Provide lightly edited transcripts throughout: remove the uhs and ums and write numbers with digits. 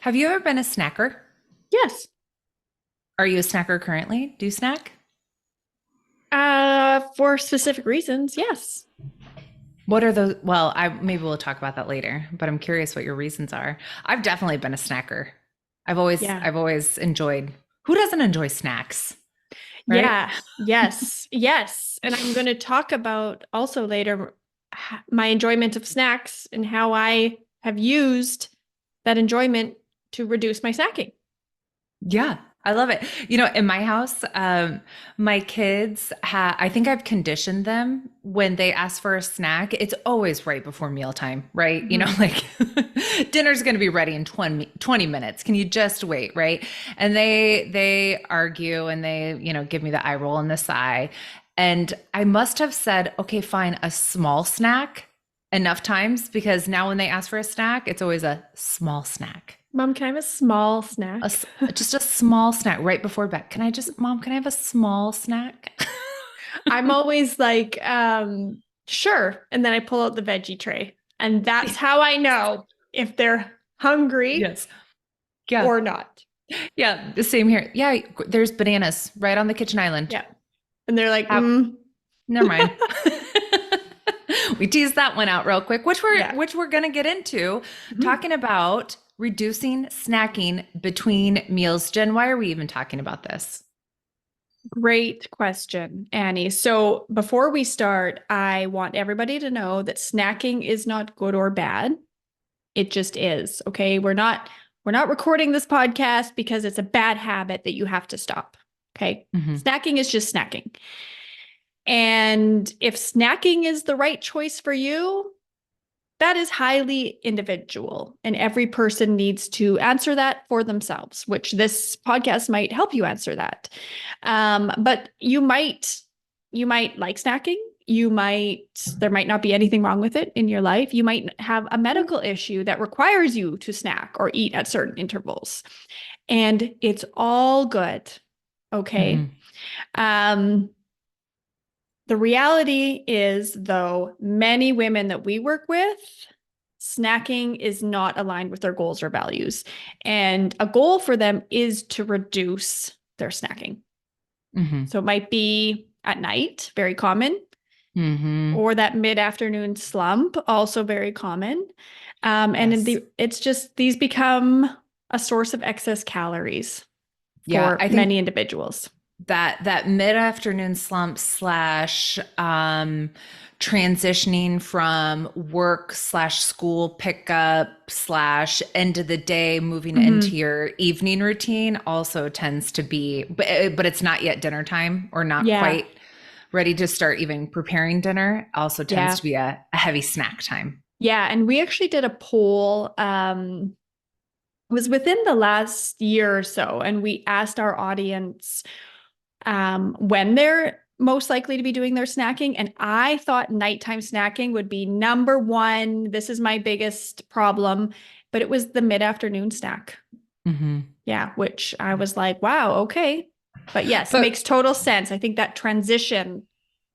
Have you ever been a snacker? Yes. Are you a snacker currently? Do you snack? For specific reasons, yes. What are those? Well, I maybe we'll talk about that later, but I'm curious what your reasons are. I've definitely been a snacker. I've always Yeah. I've always enjoyed. Who doesn't enjoy snacks, right? Yeah. Yes. Yes. And I'm going to talk about also later my enjoyment of snacks and how I have used that enjoyment to reduce my snacking. Yeah, I love it. In my house, my kids I think I've conditioned them when they ask for a snack, it's always right before mealtime, right? Mhm. Like dinner's going to be ready in 20 minutes. Can you just wait, right? And they argue and they, give me the eye roll and the sigh. And I must have said, okay, fine, a small snack enough times because now when they ask for a snack, it's always a small snack. Mom, can I have a small A, snack? s- just a small snack right before bed. Mom, can I have a small snack? I'm always like, sure. And then I pull out the veggie tray. And that's how I know if they're hungry Yes. Yeah. or not. Yeah. The same here. Yeah. There's bananas right on the kitchen island. Yeah. And they're like, Have, never mind. We teased that one out real quick, which we're yeah. which we're gonna get into Mhm. talking about reducing snacking between meals. Jen, why are we even talking about this? Great question, Annie. So before we start, I want everybody to know that snacking is not good or bad. It just is. Okay. We're not recording this podcast because it's a bad habit that you have to stop. Okay. Hmm. Snacking is just snacking. And if snacking is the right choice for you, that is highly individual, and every person needs to answer that for themselves, which this podcast might help you answer that. But you might like snacking. There might not be anything wrong with it in your life. You might have a medical issue that requires you to snack or eat at certain intervals, and it's all good. Okay. Hmm. Um, the reality is, though, many women that we work with, snacking is not aligned with their goals or values. And a goal for them is to reduce their snacking. Hmm. So it might be at night, very common, Hmm. or that mid-afternoon slump, also very common. Yes. It's just these become a source of excess calories Yeah, for I think many individuals. that mid-afternoon slump slash transitioning from work slash school pickup slash end of the day moving into Mhm. your evening routine also tends to be, but it's not yet dinner time or not Yeah. quite ready to start even preparing dinner, also tends Yeah. to be a heavy snack time. Yeah. And we actually did a poll. It was within the last year or so, and we asked our audience when they're most likely to be doing their snacking. And I thought nighttime snacking would be number one. This is my biggest problem, but it was the mid-afternoon snack. Hmm. Yeah, which I was like, wow, okay. But yes, it makes But total sense. I think that transition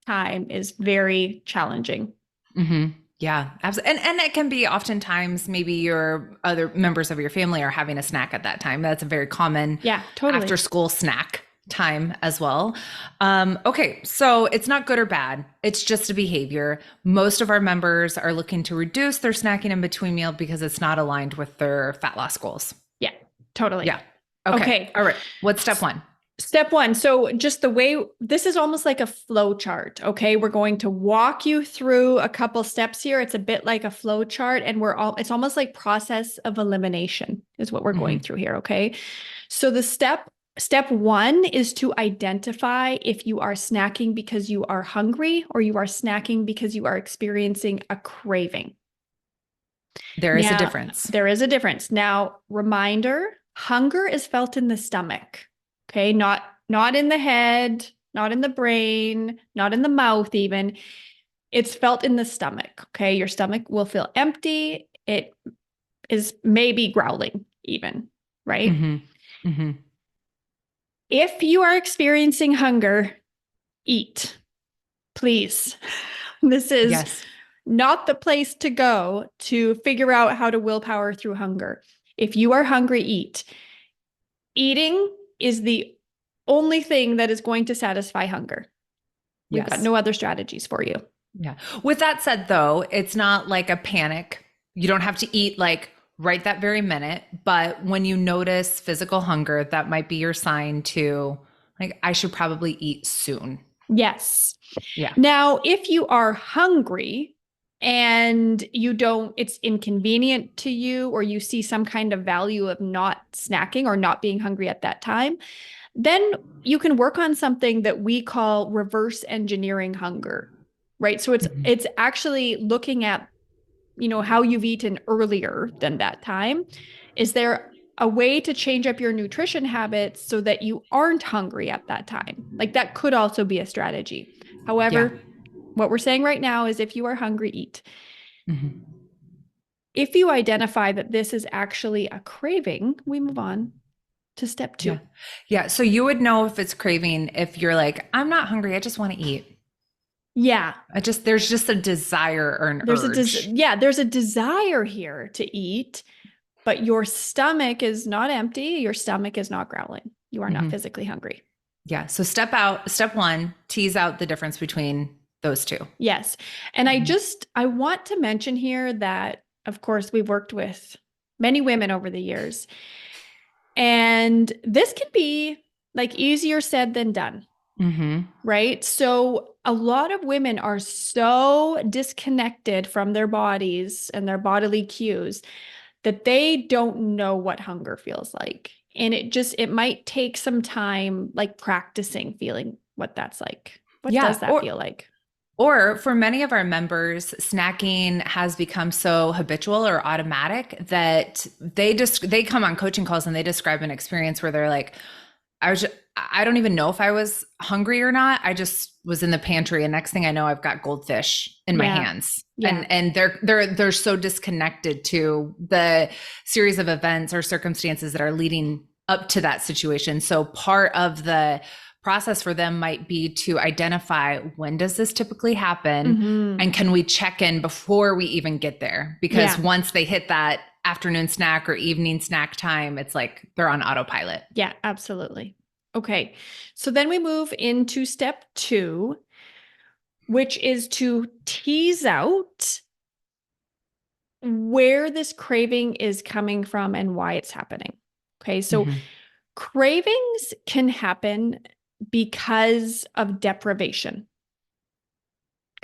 time is very challenging. hmm. Yeah, absolutely. And it can be oftentimes maybe your other members of your family are having a snack at that time. That's a very common Yeah, after totally. school snack time as well. Okay, so it's not good or bad. It's just a behavior. Most of our members are looking to reduce their snacking in between meal because it's not aligned with their fat loss goals. Yeah, totally. Yeah. Okay. Okay. All right. What's step one? Step one. So, just the way this is almost like a flow chart. Okay. We're going to walk you through a couple steps here. It's a bit like a flow chart, and it's almost like process of elimination is what we're going Hmm. through here. Okay. So, step one is to identify if you are snacking because you are hungry or you are snacking because you are experiencing a craving. There is a Now, difference. there is a difference. Now, reminder, hunger is felt in the stomach. Okay, not in the head, not in the brain, not in the mouth even. It's felt in the stomach. Okay, your stomach will feel empty. It is maybe growling even, right? Hmm. Hmm. If you are experiencing hunger, eat, please. This is Yes. not the place to go to figure out how to willpower through hunger. If you are hungry, eat. Eating is the only thing that is going to satisfy hunger. We've got Yes. no other strategies for you. Yeah. With that said, though, it's not like a panic. You don't have to eat like right that very minute. But when you notice physical hunger, that might be your sign to like, I should probably eat soon. Yes. Yeah. Now, if you are hungry and you don't, it's inconvenient to you, or you see some kind of value of not snacking or not being hungry at that time, then you can work on something that we call reverse engineering hunger, right? So it's Mhm. it's actually looking at, how you've eaten earlier than that time. Is there a way to change up your nutrition habits so that you aren't hungry at that time? Like that could also be a strategy. Yeah. However, what we're saying right now is if you are hungry, eat. Mhm. If you identify that this is actually a craving, we move on to step Yeah. 2. Yeah. So you would know if it's craving if you're like, I'm not hungry. I just want to eat. Yeah. There's just a desire or an urge. There's a desire here to eat, but your stomach is not empty. Your stomach is not growling. You are not Mhm. physically hungry. Yeah. So step one, tease out the difference between those two. Yes. And Mhm. I want to mention here that, of course, we've worked with many women over the years, and this can be like easier said than done, Mhm. right? So a lot of women are so disconnected from their bodies and their bodily cues that they don't know what hunger feels like. And it might take some time like practicing feeling what that's like. What does Yeah. that feel like? Or for many of our members, snacking has become so habitual or automatic that they come on coaching calls and they describe an experience where they're like, I don't even know if I was hungry or not. I just was in the pantry, and next thing I know, I've got goldfish in my Yeah. hands. Yeah. And they're so disconnected to the series of events or circumstances that are leading up to that situation. So part of the process for them might be to identify, when does this typically happen, Hmm. and can we check in before we even get there? Because Yeah. once they hit that afternoon snack or evening snack time, it's like they're on autopilot. Yeah, absolutely. Okay. So then we move into step 2, which is to tease out where this craving is coming from and why it's happening. Okay. So Mhm. cravings can happen because of deprivation.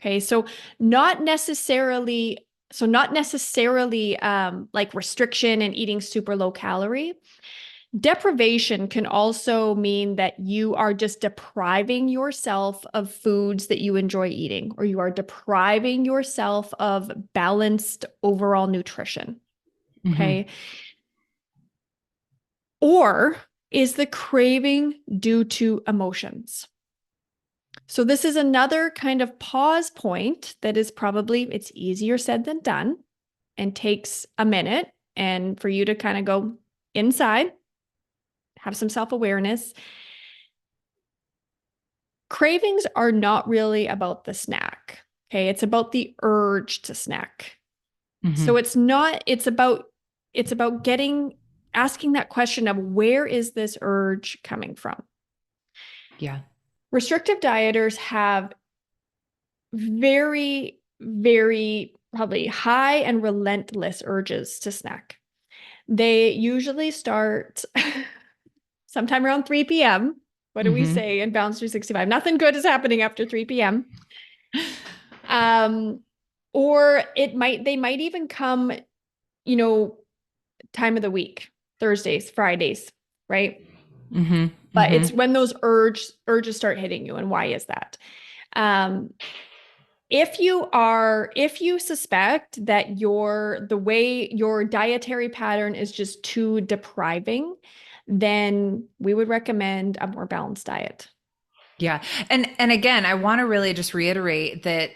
Okay. So not necessarily like restriction and eating super low calorie. Deprivation can also mean that you are just depriving yourself of foods that you enjoy eating, or you are depriving yourself of balanced overall nutrition. Mhm. Okay. Or is the craving due to emotions? So this is another kind of pause point that is probably, it's easier said than done and takes a minute and for you to kind of go inside, have some self-awareness. Cravings are not really about the snack. Okay. It's about the urge to snack. So Mhm. it's about asking that question of where is this urge coming from? Yeah. Restrictive dieters have very, very probably high and relentless urges to snack. They usually start sometime around 3 p.m. What do we Mhm. say in Balance365? Nothing good is happening after 3 p.m. Um, or they might even come, you know, time of the week, Thursdays, Fridays, right? Mhm. But it's Mhm. when those urges start hitting you. And why is that? Um, if you suspect that the way your dietary pattern is just too depriving, then we would recommend a more balanced diet. Yeah. And again, I want to really just reiterate that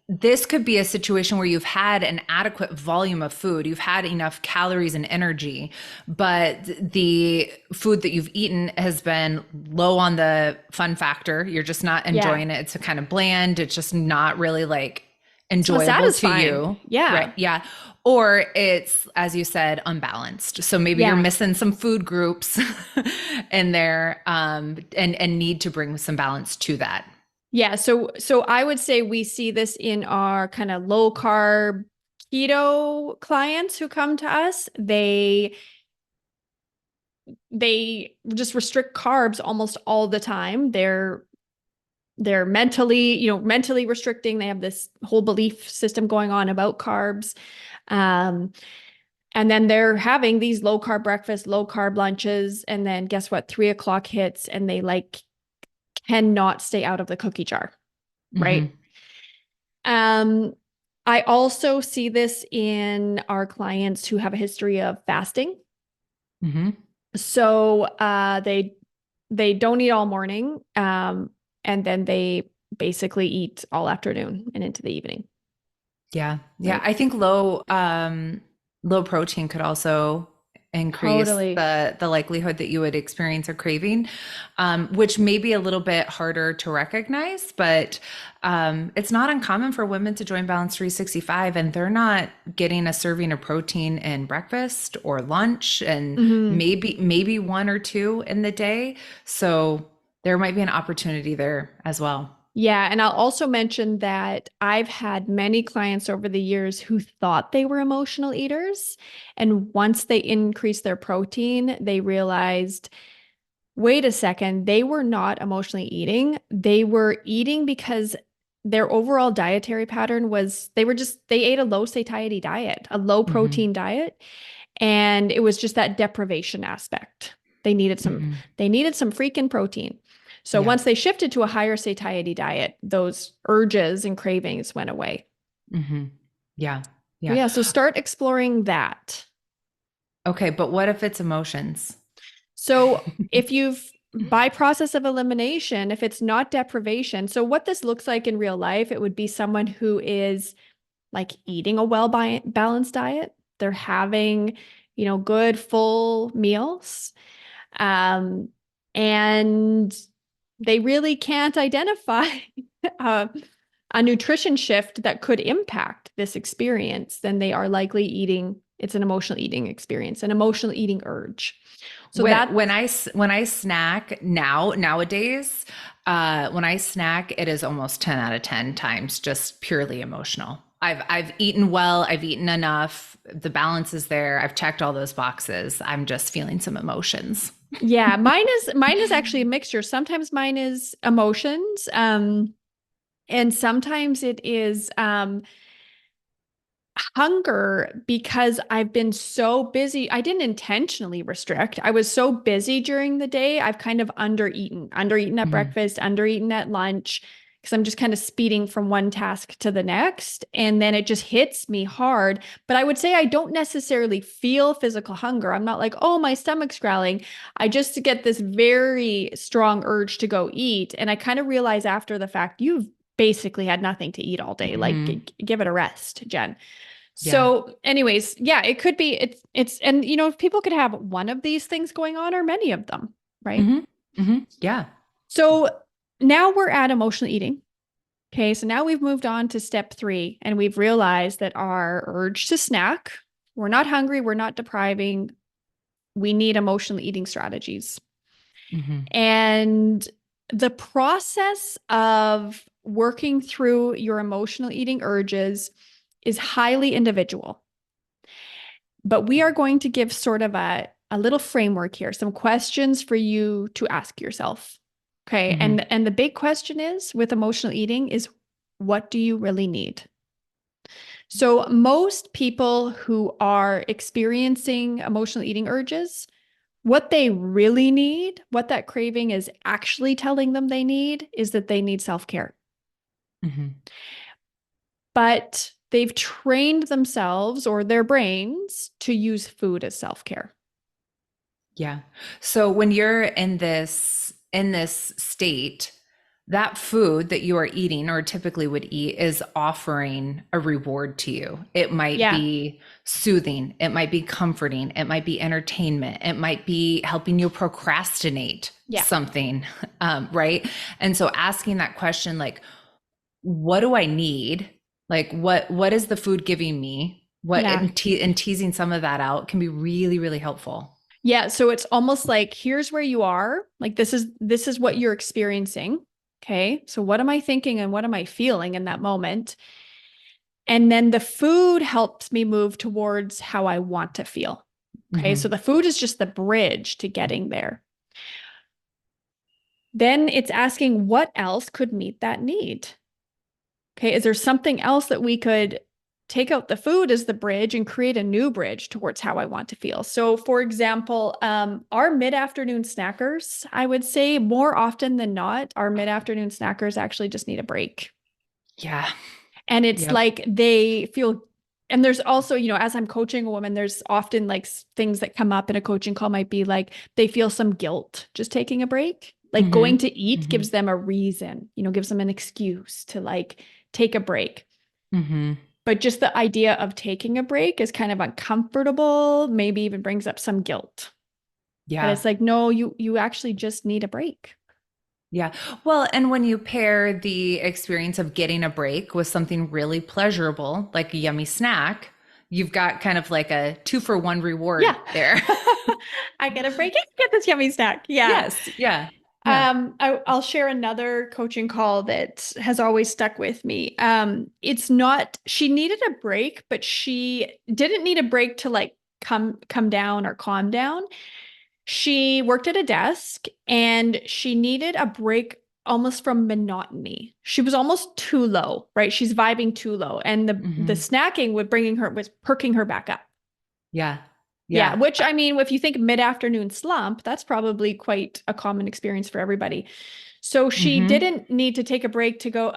this could be a situation where you've had an adequate volume of food, you've had enough calories and energy, but the food that you've eaten has been low on the fun factor. You're just not Yeah. enjoying it. It's kind of bland. It's just not really like It's not enjoyable to satisfying. you, right? Yeah. Yeah. Or it's, as you said, unbalanced. So maybe you're Yeah. missing some food groups in there, and need to bring some balance to that. Yeah, so I would say we see this in our kind of low carb keto clients who come to us. They just restrict carbs almost all the time. They're mentally, mentally restricting. They have this whole belief system going on about carbs. Um, and then they're having these low carb breakfasts, low carb lunches, and then guess what? 3 o'clock hits and they like cannot stay out of the cookie jar, right? Hmm. Um, I also see this in our clients who have a history of fasting. Hmm. So they don't eat all morning, and then they basically eat all afternoon and into the evening, Yeah. Yeah. right? I think low protein could also increase Totally. the likelihood that you would experience a craving, which may be a little bit harder to recognize, but it's not uncommon for women to join Balance 365 and they're not getting a serving of protein in breakfast or lunch and Hmm. maybe one or two in the day. So there might be an opportunity there as well. Yeah, and I'll also mention that I've had many clients over the years who thought they were emotional eaters, and once they increased their protein, they realized, wait a second, they were not emotionally eating. They were eating because their overall dietary pattern was they ate a low satiety diet, a low Hmm. protein diet, and it was just that deprivation aspect. They needed some Hmm. they needed some freaking protein. So Yeah. once they shifted to a higher satiety diet, those urges and cravings went away. Hmm. Yeah. So Yeah. yeah, so start exploring that. Okay, but what if it's emotions? So if you've by process of elimination, if it's not deprivation, so what this looks like in real life, it would be someone who is like eating a balanced diet. They're having, good full meals. Um, and they really can't identify uh, a nutrition shift that could impact this experience, then they are likely eating. It's an emotional eating experience, an emotional eating urge. So that, When I snack nowadays, when I snack, it is almost 10 out of 10 times just purely emotional. I've eaten well, I've eaten enough, the balance is there, I've checked all those boxes. I'm just feeling some emotions. yeah, mine is actually a mixture. Sometimes mine is emotions, and sometimes it is hunger because I've been so busy. I didn't intentionally restrict. I was so busy during the day. I've kind of undereaten at Mhm. breakfast, undereaten at lunch, because I'm just kind of speeding from one task to the next. And then it just hits me hard. But I would say I don't necessarily feel physical hunger. I'm not like, oh, my stomach's growling. I just get this very strong urge to go eat. And I kind of realize after the fact, you've basically had nothing to eat all day. Like, Mhm. give it a rest, Jen. Yeah. So, anyways, yeah, it could be and people could have one of these things going on or many of them, right? Mhm. Mhm. Yeah. So now we're at emotional eating. Okay, so now we've moved on to step 3 and we've realized that our urge to snack, we're not hungry, we're not depriving, we need emotional eating strategies. Mhm. And the process of working through your emotional eating urges is highly individual. But we are going to give sort of a little framework here, some questions for you to ask yourself. Okay. Mhm. And the big question is with emotional eating is, what do you really need? So most people who are experiencing emotional eating urges, what they really need, what that craving is actually telling them they need, is that they need self-care. Mhm. But they've trained themselves or their brains to use food as self-care. Yeah. So when you're in this state, that food that you are eating or typically would eat is offering a reward to you. It might Yeah. be soothing, it might be comforting, it might be entertainment, it might be helping you procrastinate Yeah. something, right? And so asking that question, like, what do I need? Like what is the food giving me? What Yeah. and teasing some of that out can be really, really helpful. Yeah, so it's almost like here's where you are. Like this is what you're experiencing. Okay? So what am I thinking and what am I feeling in that moment? And then the food helps me move towards how I want to feel. Okay? So Hmm. the food is just the bridge to getting there. Then it's asking what else could meet that need? Okay, is there something else that we could take out the food as the bridge and create a new bridge towards how I want to feel? So, for example, our mid-afternoon snackers, I would say more often than not, our mid-afternoon snackers actually just need a break. Yeah. And it's Yep. like they feel, and there's also, as I'm coaching a woman, there's often like things that come up in a coaching call might be like they feel some guilt just taking a break. Like going Hmm. to eat Hmm. gives them a reason, gives them an excuse to like take a break. Hmm. But just the idea of taking a break is kind of uncomfortable, maybe even brings up some guilt. But Yeah. it's like, no, you actually just need a break. Yeah. Well, and when you pair the experience of getting a break with something really pleasurable, like a yummy snack, you've got kind of like a 2-for-1 reward Yeah. there. I get a break and get this yummy snack. Yeah. Yes. Yeah. Yeah. I'll share another coaching call that has always stuck with me. It's not, she needed a break, but she didn't need a break to like come down or calm down. She worked at a desk and she needed a break almost from monotony. She was almost too low, right? She's vibing too low. And the Hmm. snacking was perking her back up. Yeah. Yeah, Yeah. which I mean, if you think mid-afternoon slump, that's probably quite a common experience for everybody. So she Hmm. didn't need to take a break to go,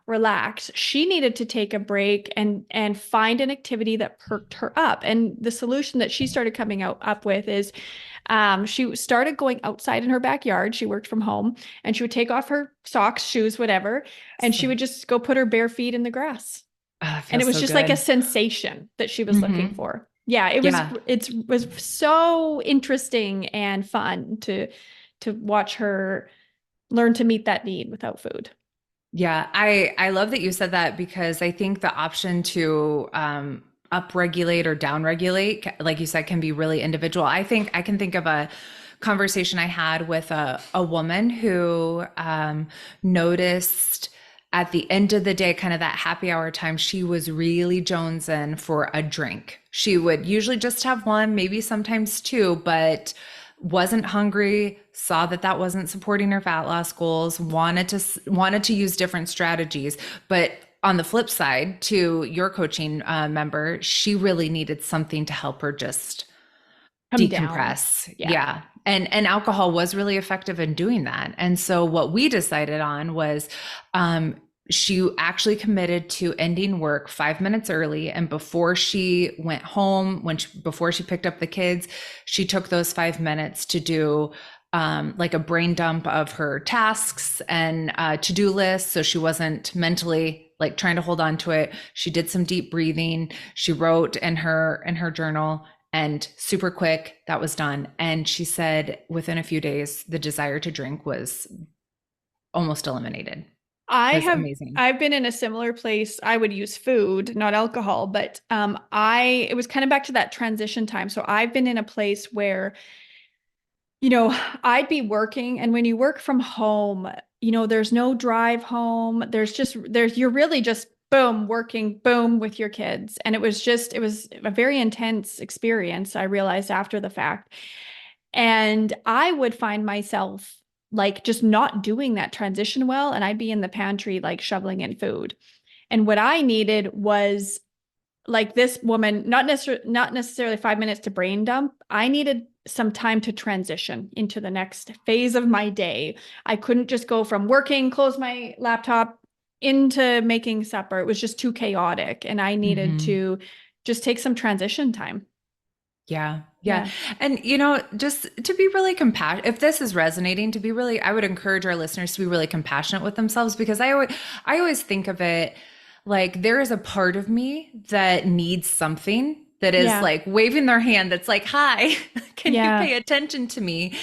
relax. She needed to take a break and find an activity that perked her up. And the solution that she started coming out up with is she started going outside in her backyard. She worked from home and she would take off her socks, shoes, whatever, and So, she would just go put her bare feet in the grass. it And it feels was so just like a good. sensation that she was looking Hmm. for. Yeah, Yeah. it was so interesting and fun to watch her learn to meet that need without food. Yeah, I love that you said that because I think the option to upregulate or downregulate, like you said, can be really individual. I think I can think of a conversation I had with a woman who noticed at the end of the day, kind of that happy hour time, she was really jonesing for a drink. She would usually just have one, maybe sometimes two, but wasn't hungry, saw that that wasn't supporting her fat loss goals, wanted to use different strategies. But on the flip side, to your coaching member, she really needed something to help her just Come down. decompress. Yeah. Yeah. And alcohol was really effective in doing that. And so what we decided on was um she actually committed to ending work 5 minutes early. And before she went home, before she picked up the kids, she took those 5 minutes to do like a brain dump of her tasks and to-do lists. So she wasn't mentally like trying to hold on to it. She did some deep breathing. She wrote in her journal, and super quick, that was done. And she said within a few days, the desire to drink was almost eliminated. It I was have amazing. I've been in a similar place. I would use food, not alcohol, but I it was kind of back to that transition time. So I've been in a place where I'd be working, and when you work from home, there's no drive home. You're really just boom, working, boom with your kids. And it was a very intense experience, I realized after the fact. And I would find myself like just not doing that transition well. And I'd be in the pantry, like shoveling in food. And what I needed was like this woman, not necessarily 5 minutes to brain dump. I needed some time to transition into the next phase of my day. I couldn't just go from working, close my laptop into making supper. It was just too chaotic, and I needed Hmm. to just take some transition time. Yeah. Yeah. Yeah. And, just to be really compassionate, if this is resonating, I would encourage our listeners to be really compassionate with themselves, because I always think of it like there is a part of me that needs something that is Yeah. like waving their hand that's like, hi, can you Yeah. pay attention to me?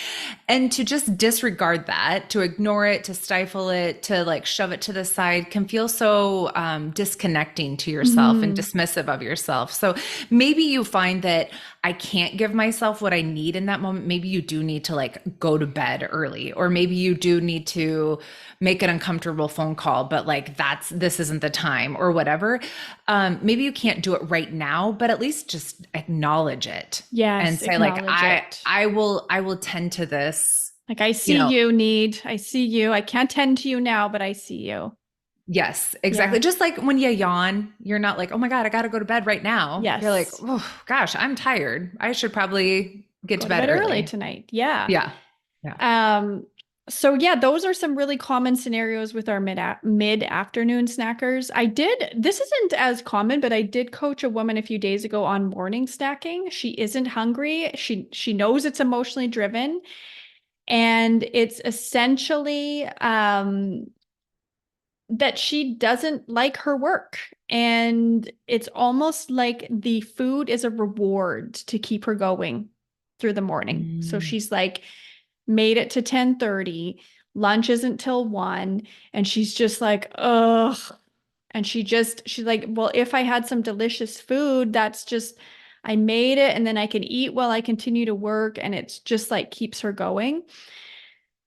And to just disregard that, to ignore it, to stifle it, to like shove it to the side can feel so disconnecting to yourself and Hmm. dismissive of yourself. So maybe you find that I can't give myself what I need in that moment. Maybe you do need to like go to bed early, or maybe you do need to make an uncomfortable phone call, but like this isn't the time or whatever. Maybe you can't do it right now, but at least just acknowledge it and Yes, say like, acknowledge it. I will tend to this, Like, I you see know. you, need. I see you. I can't tend to you now, but I see you. Yes, Yeah. exactly. Just like when you yawn, you're not like, oh my God, I got to go to bed right now. You're like, Yes. oh gosh, I'm tired. I should probably get Go to to bed bed early early. tonight. Yeah. Yeah. Yeah. Um, so yeah, those are some really common scenarios with our mid afternoon snackers. This isn't as common, but I did coach a woman a few days ago on morning snacking. She isn't hungry. She knows it's emotionally driven, and it's essentially that she doesn't like her work. And it's almost like the food is a reward to keep her going through the morning. So Mm. she's like, made it to 10:30, lunch isn't till 1, and she's just like, ugh. And she's like, well, if I had some delicious food, that's just, I made it and then I can eat while I continue to work. And it's just like keeps her going.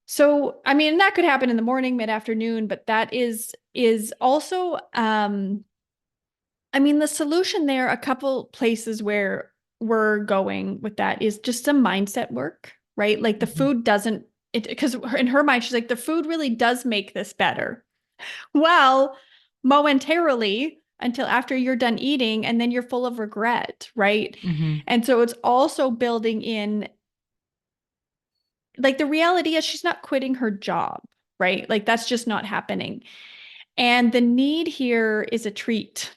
So, I mean, that could happen in the morning, mid-afternoon, but that is also I mean, the solution there, a couple places where we're going with that is just some mindset work, right? Like the Mhm. food doesn't it because in her mind she's like the food really does make this better. Well, momentarily until after you're done eating and then you're full of regret, right? Mhm. And so it's also building in like the reality is she's not quitting her job, right? Like that's just not happening. And the need here is a treat.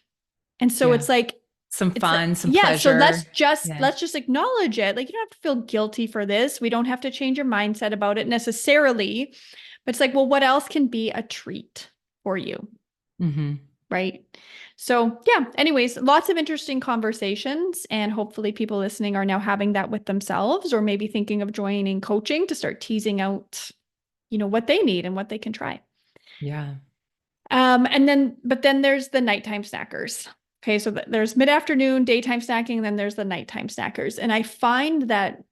And so Yeah. it's like, Some it's like, fun, some yeah, so let's pleasure. just Yeah. let's just acknowledge it. Like you don't have to feel guilty for this. We don't have to change your mindset about it necessarily. But it's like, well, what else can be a treat for you? Mhm. Right. So, yeah, anyways, lots of interesting conversations. And hopefully, people listening are now having that with themselves or maybe thinking of joining coaching to start teasing out, what they need and what they can try. Yeah. But then there's the nighttime snackers. Okay. So there's mid afternoon, daytime snacking, and then there's the nighttime snackers. And I find that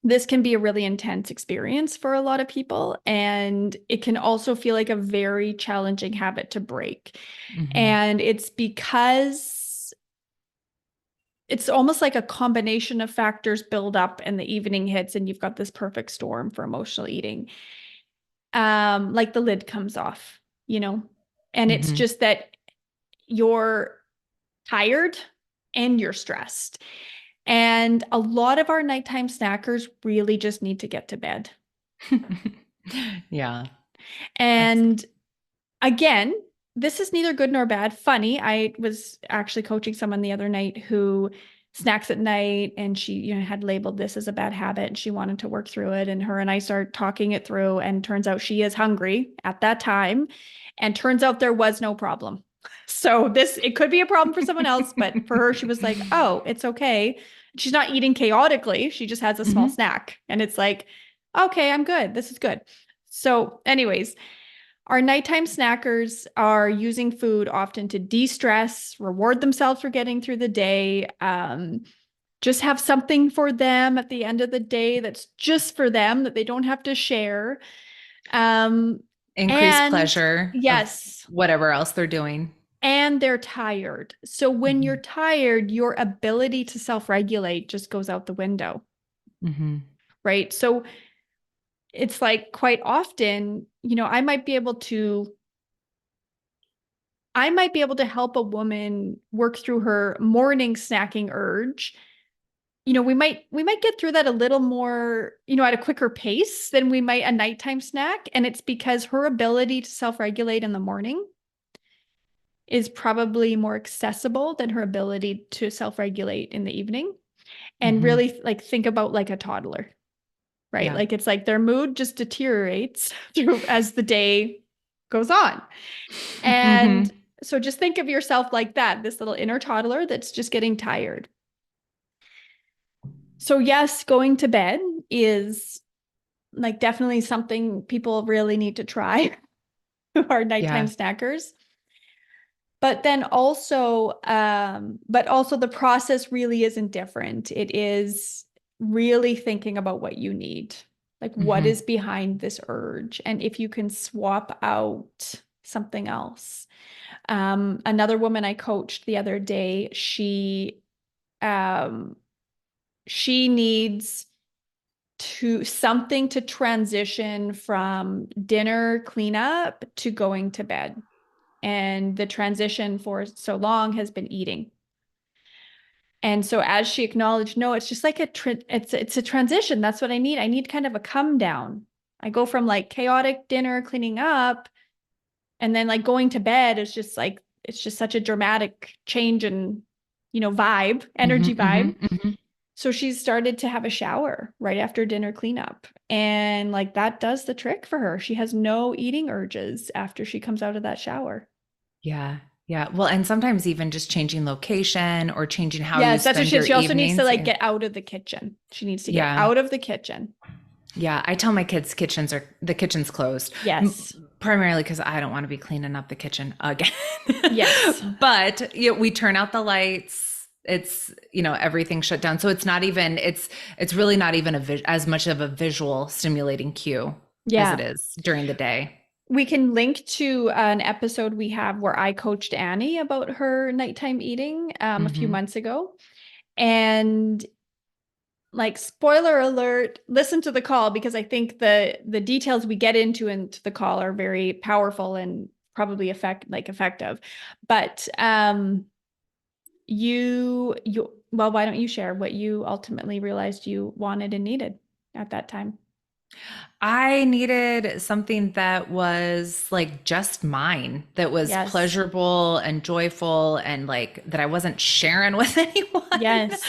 this can be a really intense experience for a lot of people. And it can also feel like a very challenging habit to break. Mhm. And it's because it's almost like a combination of factors build up and the evening hits and you've got this perfect storm for emotional eating. Like the lid comes off, you know, and it's Mhm. just that you're tired and you're stressed. And a lot of our nighttime snackers really just need to get to bed. Yeah. That's And again, this is neither good nor bad. Funny, I was actually coaching someone the other night who snacks at night and she, had labeled this as a bad habit and she wanted to work through it. And her and I started talking it through and turns out she is hungry at that time. And turns out there was no problem. So it could be a problem for someone else, but for her, she was like, oh, it's okay. She's not eating chaotically. She just has a small Mhm. snack. And it's like, okay, I'm good. This is good. So, anyways, our nighttime snackers are using food often to de-stress, reward themselves for getting through the day, just have something for them at the end of the day that's just for them that they don't have to share. Um, Increased and pleasure of yes, whatever else they're doing. and they're tired. So when you're Mhm. tired, your ability to self-regulate just goes out the window, Mhm. right? So it's like quite often, I might be able to help a woman work through her morning snacking urge. We might get through that a little more, at a quicker pace than we might a nighttime snack. And it's because her ability to self-regulate in the morning is probably more accessible than her ability to self-regulate in the evening. And Mhm. really like think about like a toddler, right? Yeah. Like it's like their mood just deteriorates through as the day goes on. And Mhm. so just think of yourself like that, this little inner toddler that's just getting tired. So yes, going to bed is like definitely something people really need to try who are nighttime Yeah. snackers. But then also, but also the process really isn't different. It is really thinking about what you need, like what Hmm. is behind this urge, and if you can swap out something else. Another woman I coached the other day, um, she needs to something to transition from dinner cleanup to going to bed. And the transition for so long has been eating. And so as she acknowledged, no, it's just like it's a transition. That's what I need. I need kind of a come down. I go from like chaotic dinner cleaning up and then like going to bed is just like it's just such a dramatic change in, vibe, Hmm. energy Hmm. vibe. Hmm. So she's started to have a shower right after dinner cleanup. And like that does the trick for her. She has no eating urges after she comes out of that shower. Yeah. Yeah. Well, and sometimes even just changing location or changing how you Yes, that's what spend she your is. She also needs to evenings. like Yeah. get out of the kitchen. She needs to get Yeah. out of the kitchen. Yeah. I tell my kids the kitchen's closed, Yes. primarily because I don't want to be cleaning up the kitchen again. Yes. But we turn out the lights. It's, everything shut down. So it's really not even as much of a visual stimulating cue as it Yeah. is during the day. We can link to an episode we have where I coached Annie about her nighttime eating a few Hmm. months ago. And like spoiler alert, listen to the call because I think the details we get into the call are very powerful and probably effective. But you well, why don't you share what you ultimately realized you wanted and needed at that time? I needed something that was like just mine, that was Yes. pleasurable and joyful and like that I wasn't sharing with anyone. Yes.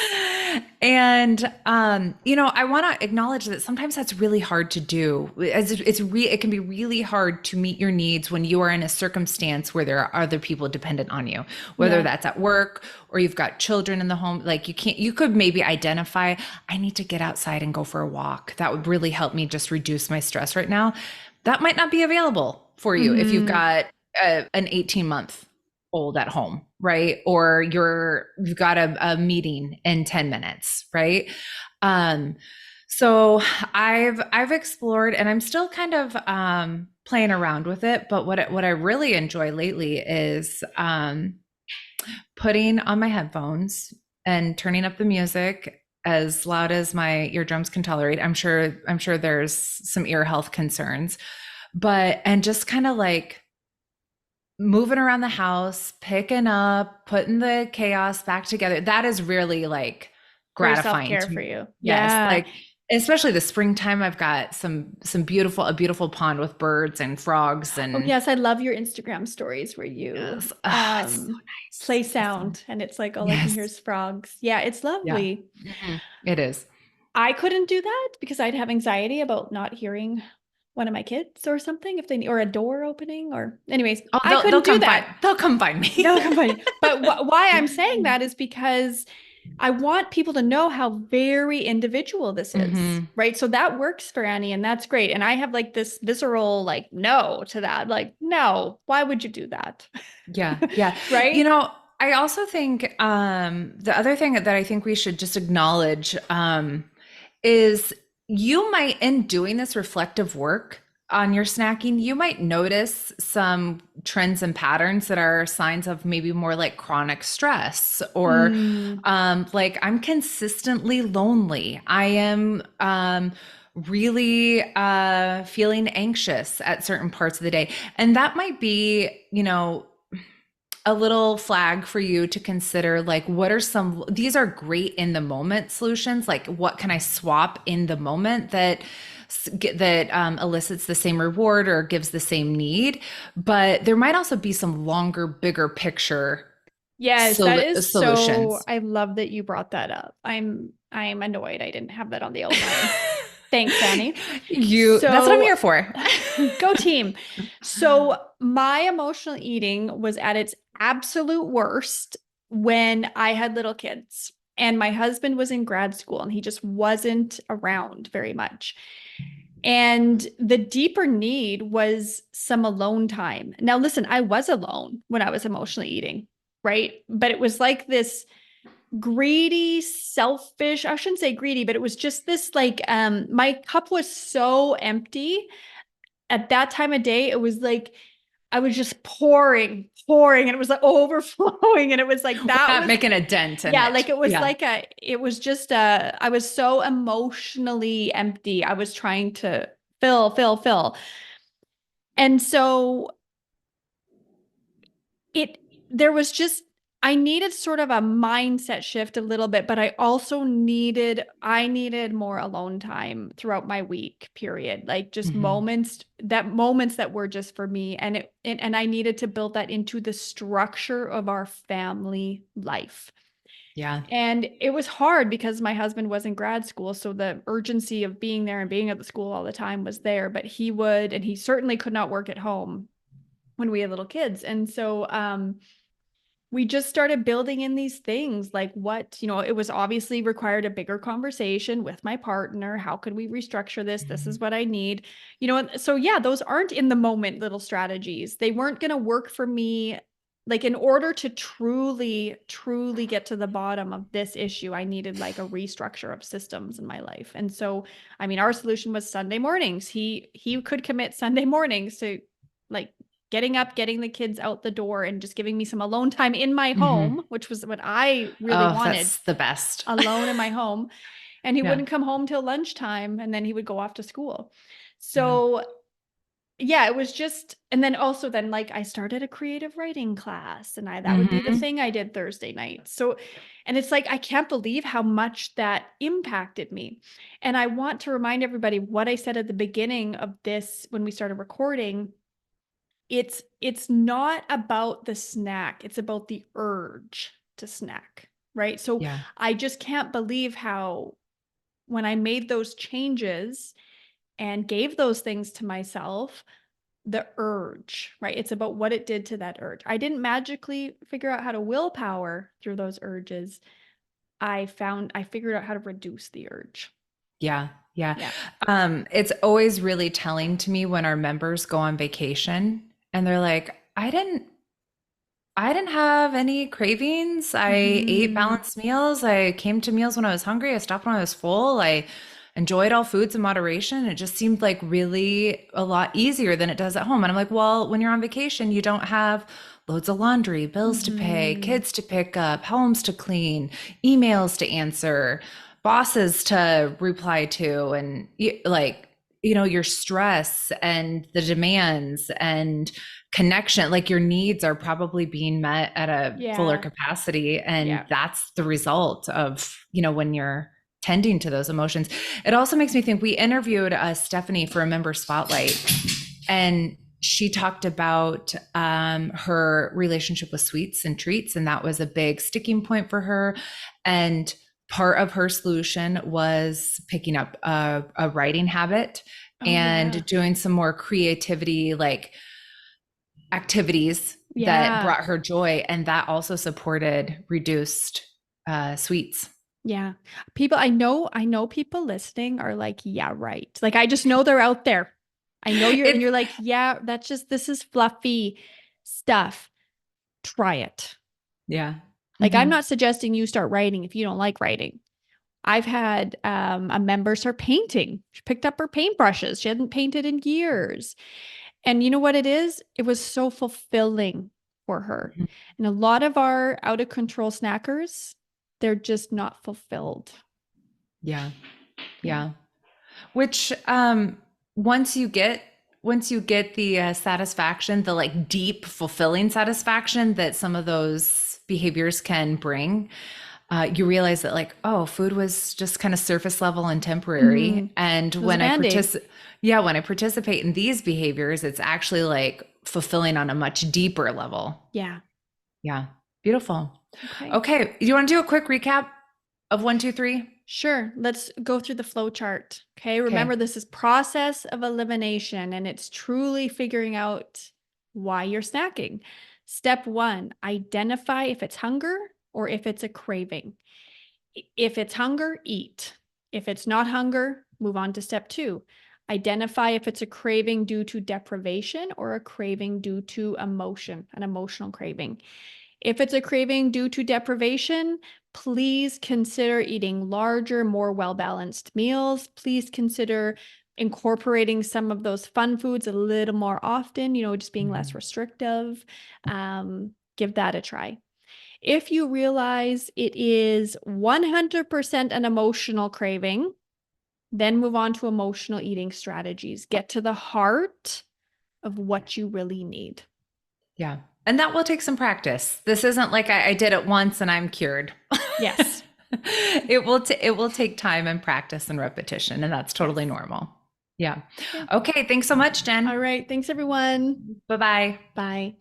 And I want to acknowledge that sometimes that's really hard to do. It can be really hard to meet your needs when you are in a circumstance where there are other people dependent on you, whether Yeah. that's at work or you've got children in the home. Like you could maybe identify, I need to get outside and go for a walk. That would really help me just reduce my stress right now. That might not be available for you if you've Hmm. got an 18-month old at home, right? Or you've got a meeting in 10 minutes, right? Um, so I've explored and I'm still kind of playing around with it, but what I really enjoy lately is putting on my headphones and turning up the music as loud as my eardrums can tolerate. I'm sure there's some ear health concerns, but and just kind of like moving around the house, picking up, putting the chaos back together. That is really like Very gratifying self-care to for me. you. Yes, Yeah. like especially the springtime. I've got some a beautiful pond with birds and frogs Oh and yes, I love your Instagram stories where you yes, oh, it's so play nice. It's so, sound and it's like all I can yes, hear is frogs. Yeah, it's yeah, lovely. it is. I couldn't do that because I'd have anxiety about not hearing one of my kids or something if they or a door opening or anyways, Oh, I they'll couldn't do come find that. they'll come find me. No, company. But why I'm saying that is because I want people to know how very individual this is, Hmm. right? So that works for Annie, and that's great. And I have like this visceral, like, no to that. Like, no, why would you do that? Yeah, yeah. Right? I also think the other thing that I think we should just acknowledge is you might, in doing this reflective work on your snacking, you might notice some trends and patterns that are signs of maybe more like chronic stress or Mm, like I'm consistently lonely. I am really feeling anxious at certain parts of the day. And that might be, a little flag for you to consider, like what are some, these are great in the moment solutions, like what can I swap in the moment that elicits the same reward or gives the same need. But there might also be some longer, bigger picture yes, that is so. solutions. I love that you brought that up. I'm annoyed I didn't have that on the outline. Thanks, Annie. That's what I'm So here for. go team. So my emotional eating was at its absolute worst when I had little kids. And my husband was in grad school and he just wasn't around very much. And the deeper need was some alone time. Now, listen, I was alone when I was emotionally eating, right? But it was like this greedy, selfish, I shouldn't say greedy, but it was just this like, my cup was so empty at that time of day. It was like, I was just pouring, and it was like overflowing. And it was like, We're that not was, making a dent in yeah, it. like it was Yeah. like it was just I was so emotionally empty. I was trying to fill. And so it, there was just, I needed sort of a mindset shift a little bit, but I needed more alone time throughout my week period, like just Hmm. moments that were just for me. And I needed to build that into the structure of our family life. Yeah. And it was hard because my husband was in grad school. So the urgency of being there and being at the school all the time was there, but and he certainly could not work at home when we had little kids. And so, we just started building in these things like it was obviously required a bigger conversation with my partner. How could we restructure this? This is Mhm. what I need. So yeah, those aren't in the moment little strategies. They weren't going to work for me. Like in order to truly get to the bottom of this issue, I needed like a restructure of systems in my life. And so, I mean, our solution was Sunday mornings. He could commit Sunday mornings to like getting up, getting the kids out the door, and just giving me some alone time in my Hmm. home, which was what I really Oh, wanted, that's the best. alone in my home. And he Yeah. wouldn't come home till lunchtime, and then he would go off to school. Yeah. So yeah, it was just, and then also then like I started a creative writing class, and that would be the Hmm. thing I did Thursday night. So, and it's like I can't believe how much that impacted me. And I want to remind everybody what I said at the beginning of this when we started recording. It's not about the snack, it's about the urge to snack, right? So Yeah. I just can't believe how when I made those changes and gave those things to myself, the urge, right? It's about what it did to that urge. I didn't magically figure out how to willpower through those urges. I figured out how to reduce the urge. Yeah. Yeah. Yeah. It's always really telling to me when our members go on vacation and they're like, I didn't have any cravings. I ate Hmm. balanced meals. I came to meals when I was hungry. I stopped when I was full. I enjoyed all foods in moderation. It just seemed like really a lot easier than it does at home. And I'm like, well, when you're on vacation, you don't have loads of laundry, bills to pay, Hmm. kids to pick up, homes to clean, emails to answer, bosses to reply to, and like, your stress and the demands and connection, like your needs are probably being met at a fuller Yeah. capacity. And Yeah. that's the result of, when you're tending to those emotions. It also makes me think we interviewed Stephanie for a member spotlight, and she talked about her relationship with sweets and treats. And that was a big sticking point for her. And part of her solution was picking up a writing habit Oh yeah. and doing some more creativity, like activities that Yeah. brought her joy, and that also supported reduced sweets. Yeah. I know people listening are like, yeah, right. Like I just know they're out there. I know It's you're like, yeah, this is fluffy stuff. Try it. yeah. Like I'm Hmm. not suggesting you start writing if you don't like writing. I've had a member start painting. She picked up her paintbrushes. She hadn't painted in years. And you know what it is? It was so fulfilling for her. And a lot of our out of control snackers, they're just not fulfilled. Yeah. Yeah. Yeah. Which once you get the satisfaction, the like deep fulfilling satisfaction that some of those behaviors can bring, you realize that, like, oh, food was just kind of surface level and temporary. Hmm. And It was a band-aid. when I participate in these behaviors, it's actually like fulfilling on a much deeper level. Yeah. Yeah. Beautiful. Okay. Okay. Do you want to do a quick recap of 1, 2, 3? Sure. Let's go through the flow chart. Okay. Remember, Okay. this is process of elimination, and it's truly figuring out why you're snacking. Step one, identify if it's hunger or if it's a craving. If it's hunger, eat. If it's not hunger, move on to step 2. Identify if it's a craving due to deprivation or a craving due to emotion, an emotional craving. If it's a craving due to deprivation, please consider eating larger, more well-balanced meals. Please consider incorporating some of those fun foods a little more often, just being less restrictive. Give that a try. If you realize it is 100% an emotional craving, then move on to emotional eating strategies. Get to the heart of what you really need. Yeah. And that will take some practice. This isn't like I did it once and I'm cured. Yes. It will take time and practice and repetition, and that's totally Yes. normal. Yeah. Okay. Okay. Thanks so much, Jen. All right. Thanks, everyone. Bye bye. Bye.